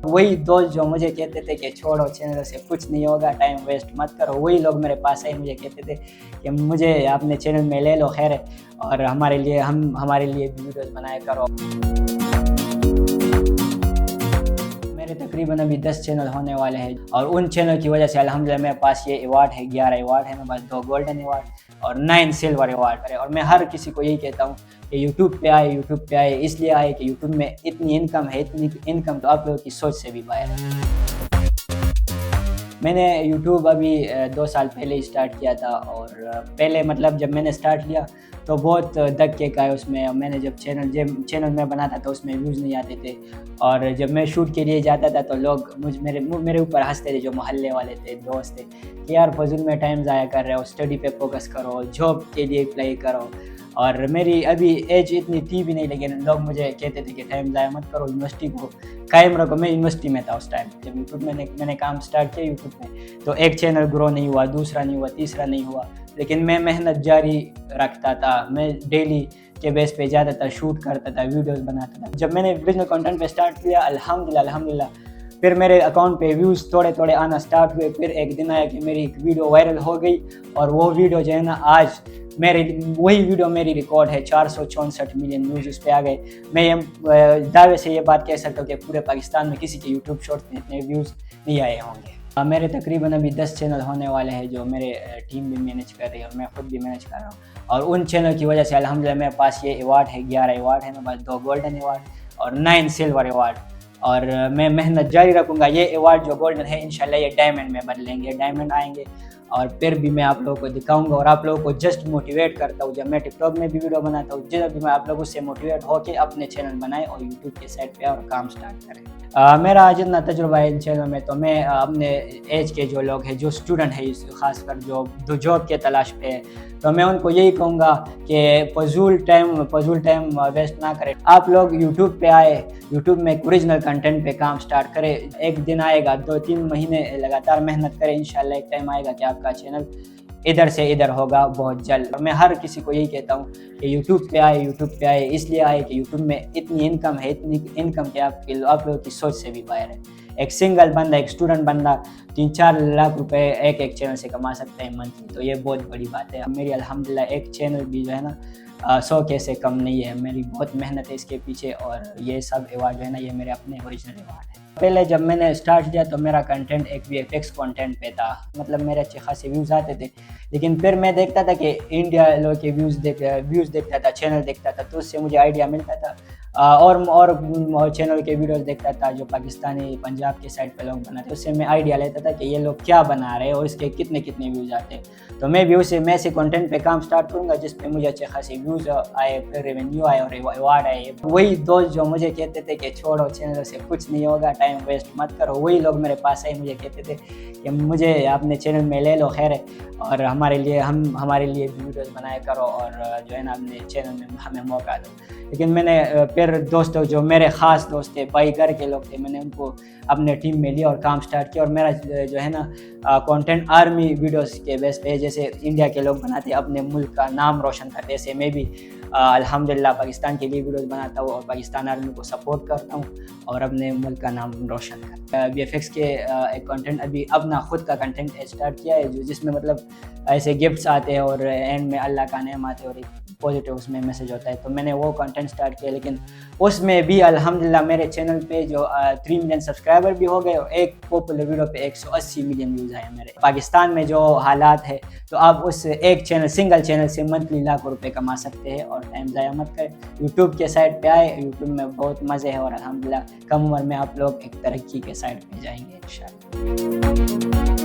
वही दोस्त जो मुझे कहते थे कि छोड़ो चैनल से कुछ नहीं होगा, टाइम वेस्ट मत करो, वही लोग मेरे पास आए मुझे कहते थे कि मुझे अपने चैनल में ले लो, खैर है, और हमारे लिए भी वीडियोस बनाया करो। मेरे तकरीबन अभी 10 चैनल होने वाले हैं और उन चैनल की वजह से अल्हम्दुलिल्लाह मेरे पास ये अवार्ड है, 11 अवार्ड है, मेरे पास 2 गोल्डन अवार्ड और 9 सिल्वर अवार्ड है। और मैं हर किसी को यही कहता हूँ कि यूट्यूब पे आए इसलिए आए कि यूट्यूब में इतनी इनकम है, इतनी इनकम तो आप लोगों की सोच से भी बाहर है। मैंने यूट्यूब अभी 2 साल पहले ही स्टार्ट किया था और पहले मतलब जब मैंने स्टार्ट किया तो बहुत धक्के खाए उसमें। मैंने जब चैनल में बनाता था उसमें व्यूज़ नहीं आते थे और जब मैं शूट के लिए जाता था तो लोग मेरे ऊपर हंसते थे, जो मोहल्ले वाले थे, दोस्त थे, कि यार फजूल में टाइम ज़ाया कर रहे हो, स्टडी पे फोकस करो, जॉब के लिए अप्लाई करो। और मेरी अभी एज इतनी थी भी नहीं, लेकिन लोग मुझे कहते थे कि टाइम ज़ाया मत करो, यूनिवर्सिटी को कायम रखो। मैं यूनिवर्सिटी में था उस टाइम जब यूट्यूब मैंने काम स्टार्ट किया यूट्यूब में, तो एक चैनल ग्रो नहीं हुआ, दूसरा नहीं हुआ, तीसरा नहीं हुआ, लेकिन मैं मेहनत जारी रखता था। मैं डेली के बेस पे जाता था, शूट करता था, वीडियोस बनाता था। जब मैंने ओरिजिनल कंटेंट पे स्टार्ट किया अल्हम्दुलिल्लाह फिर मेरे अकाउंट पे व्यूज़ थोड़े थोड़े आना स्टार्ट हुए। फिर एक दिन आया कि मेरी एक वीडियो वायरल हो गई और वो वीडियो जो है ना, आज वही वीडियो मेरी रिकॉर्ड है, 464 मिलियन व्यूज़ उस पर आ गए। मैं ये दावे से ये बात कह सकता हूँ कि पूरे पाकिस्तान में किसी के यूट्यूब शॉर्ट्स में इतने व्यूज़ नहीं आए होंगे। मेरे तकरीबन अभी 10 चैनल होने वाले हैं जो मेरे टीम भी मैनेज कर रही है और मैं खुद भी मैनेज कर रहा हूँ। और उन चैनल की वजह से अल्हम्दुलिल्लाह मेरे पास ये अवार्ड है, 11 अवार्ड है, मेरे पास 2 गोल्डन अवार्ड और 9 सिल्वर अवार्ड। और मैं मेहनत जारी रखूँगा। ये अवार्ड जो गोल्डन है इंशाल्लाह ये डायमंड में बदलेंगे, डायमंड आएंगे और फिर भी मैं आप लोगों को दिखाऊंगा और आप लोगों को जस्ट मोटिवेट करता हूँ। जब मैं टिकटॉक में भी वीडियो बनाता हूँ, जब भी मैं आप लोगों से मोटिवेट होकर अपने चैनल बनाए और यूट्यूब के साइड पे और काम स्टार्ट करें। मेरा आज इतना तजुर्बा है इन चैनल में, तो मैं अपने एज के जो लोग हैं, जो स्टूडेंट है, खासकर जो जॉब के तलाश पे है, तो मैं उनको यही कहूँगा कि फजूल टाइम वेस्ट ना करें। आप लोग यूट्यूब पे आए, यूट्यूब में ओरिजिनल कंटेंट पे काम स्टार्ट करें। एक दिन आएगा, 2-3 महीने लगातार मेहनत करें, इंशाल्लाह एक टाइम आएगा कि आपका चैनल इधर से इधर होगा बहुत जल्द। मैं हर किसी को यही कहता हूँ कि यूट्यूब पे आए इसलिए आए कि यूट्यूब में इतनी इनकम है, इतनी इनकम कि आप लोगों की सोच से भी बाहर है। एक सिंगल बंदा, एक स्टूडेंट बंदा 3-4 लाख रुपए एक चैनल से कमा सकते हैं मंथली, तो ये बहुत बड़ी बात है। मेरी अल्हम्दुलिल्लाह एक चैनल भी जो है ना 100 के से कम नहीं है। मेरी बहुत मेहनत है इसके पीछे और ये सब अवार्ड जो है ना, ये मेरे अपने ओरिजिनल अवार्ड है। पहले जब मैंने स्टार्ट किया तो मेरा कंटेंट एक VFX कंटेंट पे था, मतलब मेरे अच्छे खासे व्यूज़ आते थे, लेकिन फिर मैं देखता था कि इंडिया लोग के व्यूज़ देखता था, चैनल देखता था, तो उससे मुझे आइडिया मिलता था। और चैनल के वीडियोस देखता था जो पाकिस्तानी पंजाब के साइड पे लोग बनाते, उससे मैं आइडिया लेता था कि ये लोग क्या बना रहे हैं और इसके कितने व्यूज़ आते हैं। तो मैं भी मैं ऐसे कंटेंट पे काम स्टार्ट करूँगा जिस पे मुझे अच्छे खासे व्यूज़ आए, फिर रेवेन्यू आए और अवार्ड आए। वही दोस्त जो मुझे कहते थे कि छोड़ो चैनल से कुछ नहीं होगा, टाइम वेस्ट मत करो, वही लोग मेरे पास आए मुझे कहते थे कि मुझे अपने चैनल में ले लो, खैर है, और हमारे लिए भी वीडियोस बनाया करो और जो है ना अपने चैनल में हमें मौका दो। लेकिन मैंने फिर दोस्तों जो मेरे ख़ास दोस्त थे, भाई घर के लोग थे, मैंने उनको अपने टीम में लिया और काम स्टार्ट किया। और मेरा जो है ना कंटेंट आर्मी वीडियोस के बेस पे, जैसे इंडिया के लोग बनाते अपने मुल्क का नाम रोशन करते, ऐसे मैं भी अल्हम्दुलिल्लाह पाकिस्तान के लिए वीडियोस बनाता हूँ और पाकिस्तान आर्मी को सपोर्ट करता हूँ और अपने मुल्क का नाम रोशन करता हूँ। VFX के एक कंटेंट अभी अपना खुद का कंटेंट स्टार्ट किया है, जिसमें मतलब ऐसे गिफ्ट्स आते हैं और एंड में अल्लाह का नेम आते हैं और एक पॉजिटिव उसमें मैसेज होता है, तो मैंने वो कंटेंट स्टार्ट किया। लेकिन उसमें भी अल्हम्दुलिल्लाह मेरे चैनल पे जो 3 मिलियन सब्सक्राइबर भी हो गए और एक पॉपुलर वीडियो पे 180 मिलियन व्यूज़ आए मेरे। पाकिस्तान में जो हालात है, तो आप उस एक सिंगल चैनल से मंथली लाखों रुपए कमा सकते हैं और टाइम ज़ाया मत करें। यूट्यूब के साइड पे आए, यूट्यूब में बहुत मज़े है और अल्हम्दुलिल्लाह कम उम्र में आप लोग एक तरक्की के साइड पे जाएंगे इंशाल्लाह।